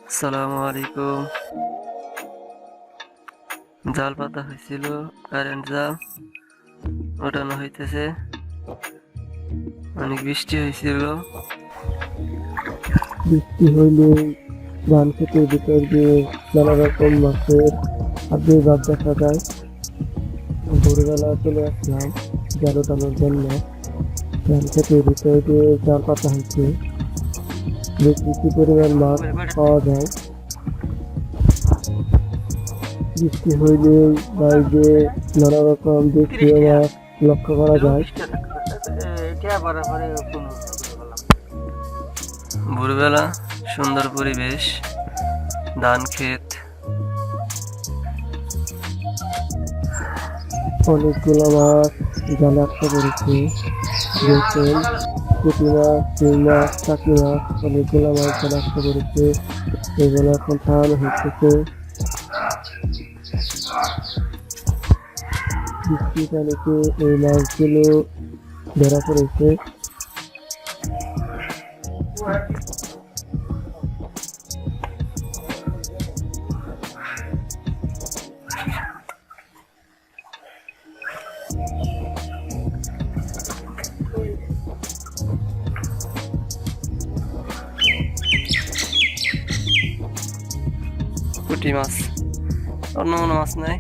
আসসালামু আলাইকুম। জাল পাতা হয়েছিল, কারেন্ট জাল ওঠানো হইতেছে। অনেক বৃষ্টি হয়েছিল। বৃষ্টি হইলে ধান ক্ষেতের ভিতর দিয়ে নানা রকম মাছের আবির্ভাব দেখা যায়। ভোরবেলা চলে আসলাম জাল ওঠানোর জন্য। ধান ক্ষেতের ভিতর দিয়ে জাল পাতা হয়েছে, বেশ কিছু পরিমাণ মাছ পাওয়া যায়। বৃষ্টি হইলে বাইরে নানা রকম দেশীয় মাছ লক্ষ্য করা যায়। ভোরবেলা সুন্দর পরিবেশ, ধান ক্ষেত। অনেকগুলো মাছ জালে আটকা পড়েছে। দেখুন, পুঁটি মাছ, শিং মাছ, টাকি মাছ, অনেকগুলো মাছ জালে আটকা পড়েছে। এগুলো এখন খাওয়ানো হচ্ছে। বৃষ্টির পানিতে এই মাছগুলো ধরা পড়েছে। পুঁটি মাছ, অন্য কোনো মাছ নাই।